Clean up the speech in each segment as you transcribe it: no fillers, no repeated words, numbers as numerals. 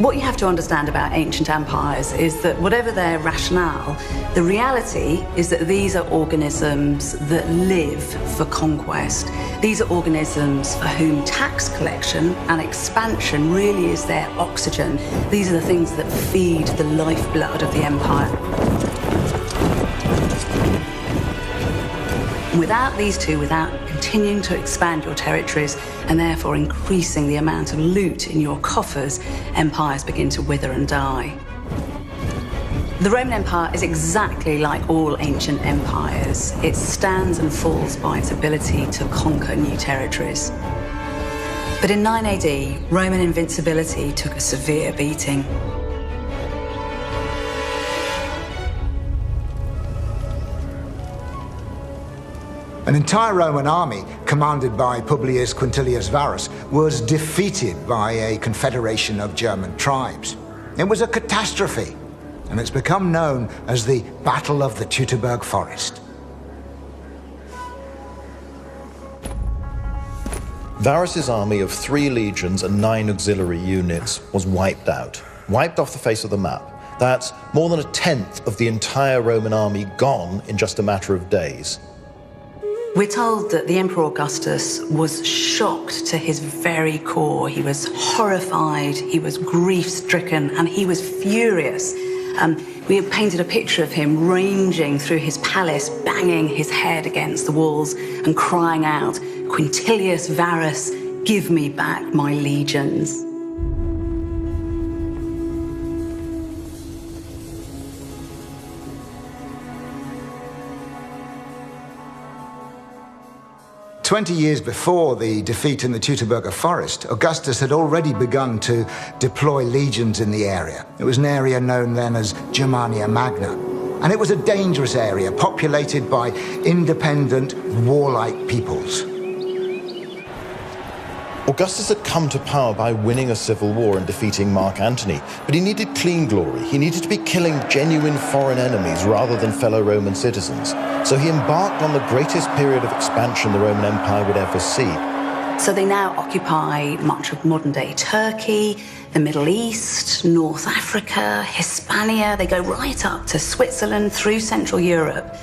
What you have to understand about ancient empires is that whatever their rationale, the reality is that these are organisms that live for conquest. These are organisms for whom tax collection and expansion really is their oxygen. These are the things that feed the lifeblood of the empire. Without these two, without continuing to expand your territories and therefore increasing the amount of loot in your coffers, empires begin to wither and die. The Roman Empire is exactly like all ancient empires. It stands and falls by its ability to conquer new territories. But in 9 AD, Roman invincibility took a severe beating. An entire Roman army, commanded by Publius Quintilius Varus, was defeated by a confederation of German tribes. It was a catastrophe, and it's become known as the Battle of the Teutoburg Forest. Varus's army of 3 legions and 9 auxiliary units was wiped off the face of the map. That's more than 1/10 of the entire Roman army gone in just a matter of days. We're told that the Emperor Augustus was shocked to his very core. He was horrified, he was grief-stricken, and he was furious. We have painted a picture of him ranging through his palace, banging his head against the walls and crying out, "Quintilius Varus, give me back my legions." 20 years before the defeat in the Teutoburger Forest, Augustus had already begun to deploy legions in the area. It was an area known then as Germania Magna. And it was a dangerous area, populated by independent, warlike peoples. Augustus had come to power by winning a civil war and defeating Mark Antony, but he needed clean glory. He needed to be killing genuine foreign enemies rather than fellow Roman citizens. So he embarked on the greatest period of expansion the Roman Empire would ever see. So they now occupy much of modern-day Turkey, the Middle East, North Africa, Hispania. They go right up to Switzerland, through Central Europe.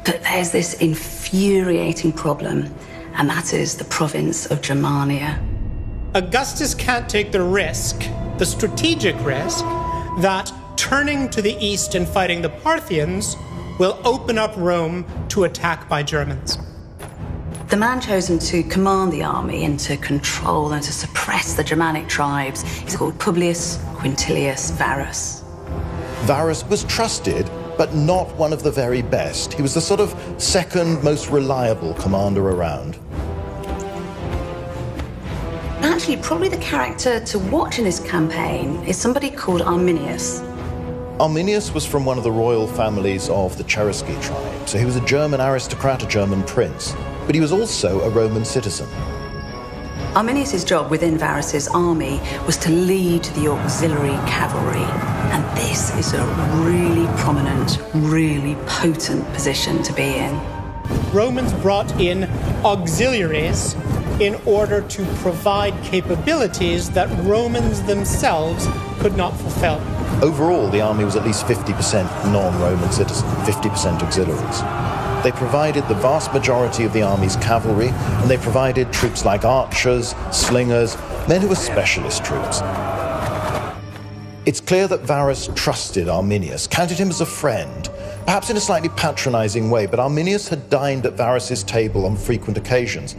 But there's this infuriating problem, and that is the province of Germania. Augustus can't take the risk, the strategic risk, that turning to the east and fighting the Parthians will open up Rome to attack by Germans. The man chosen to command the army and to control and to suppress the Germanic tribes is called Publius Quintilius Varus. Varus was trusted, but not one of the very best. He was the sort of second most reliable commander around. Actually, probably the character to watch in this campaign is somebody called Arminius. Arminius was from one of the royal families of the Cherusci tribe, so he was a German aristocrat, a German prince, but he was also a Roman citizen. Arminius' job within Varus's army was to lead the auxiliary cavalry, and this is a really prominent, really potent position to be in. Romans brought in auxiliaries in order to provide capabilities that Romans themselves could not fulfill. Overall, the army was at least 50% non-Roman citizen, 50% auxiliaries. They provided the vast majority of the army's cavalry, and they provided troops like archers, slingers, men who were specialist troops. It's clear that Varus trusted Arminius, counted him as a friend, perhaps in a slightly patronizing way, but Arminius had dined at Varus's table on frequent occasions.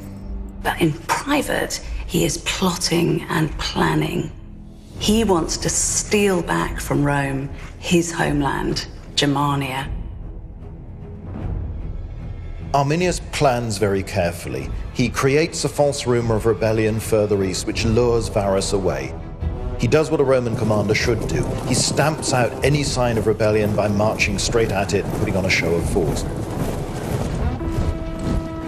But in private, he is plotting and planning. He wants to steal back from Rome his homeland, Germania. Arminius plans very carefully. He creates a false rumor of rebellion further east, which lures Varus away. He does what a Roman commander should do. He stamps out any sign of rebellion by marching straight at it and putting on a show of force.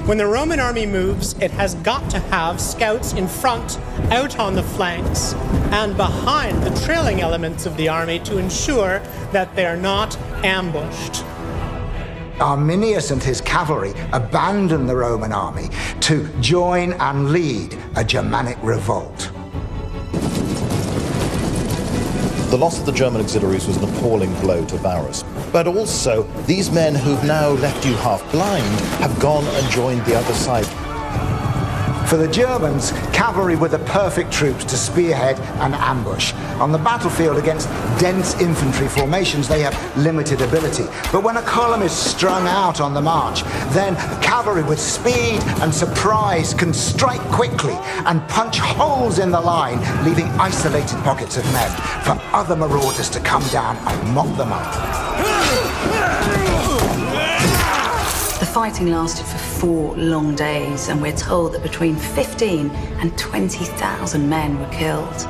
When the Roman army moves, it has got to have scouts in front, out on the flanks, and behind the trailing elements of the army to ensure that they are not ambushed. Arminius and his cavalry abandoned the Roman army to join and lead a Germanic revolt. The loss of the German auxiliaries was an appalling blow to Varus. But also, these men who've now left you half blind have gone and joined the other side. For the Germans, cavalry were the perfect troops to spearhead an ambush. On the battlefield against dense infantry formations, they have limited ability. But when a column is strung out on the march, then cavalry with speed and surprise can strike quickly and punch holes in the line, leaving isolated pockets of men for other marauders to come down and mop them up. The fighting lasted for 4 long days, and we're told that between 15 and 20,000 men were killed.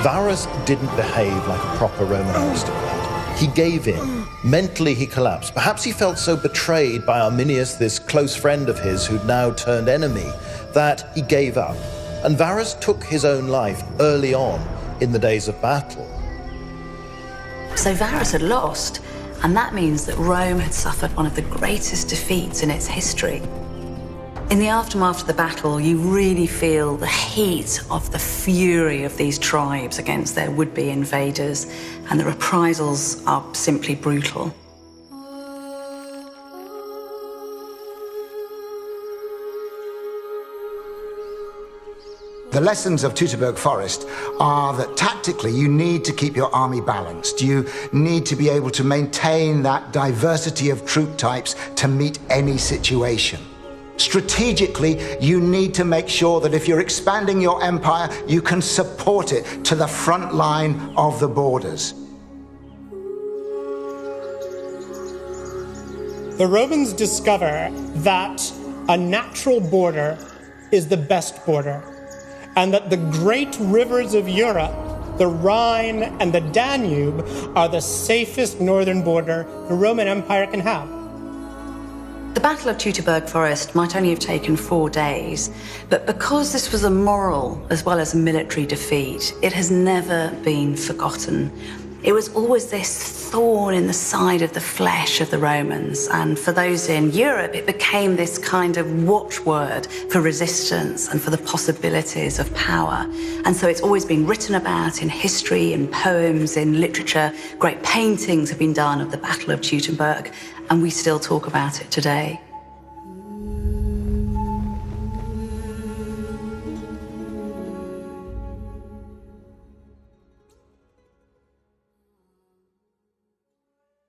Varus didn't behave like a proper Roman aristocrat. He gave in. Mentally, he collapsed. Perhaps he felt so betrayed by Arminius, this close friend of his who'd now turned enemy, that he gave up. And Varus took his own life early on in the days of battle. So Varus had lost, and that means that Rome had suffered one of the greatest defeats in its history. In the aftermath of the battle, you really feel the heat of the fury of these tribes against their would-be invaders, and the reprisals are simply brutal. The lessons of Teutoburg Forest are that tactically you need to keep your army balanced. You need to be able to maintain that diversity of troop types to meet any situation. Strategically, you need to make sure that if you're expanding your empire, you can support it to the front line of the borders. The Romans discover that a natural border is the best border, and that the great rivers of Europe, the Rhine and the Danube, are the safest northern border the Roman Empire can have. The Battle of Teutoburg Forest might only have taken 4 days, but because this was a moral as well as a military defeat, it has never been forgotten. It was always this thorn in the side of the flesh of the Romans, and for those in Europe, it became this kind of watchword for resistance and for the possibilities of power. And so it's always been written about in history, in poems, in literature. Great paintings have been done of the Battle of Teutoburg, and we still talk about it today.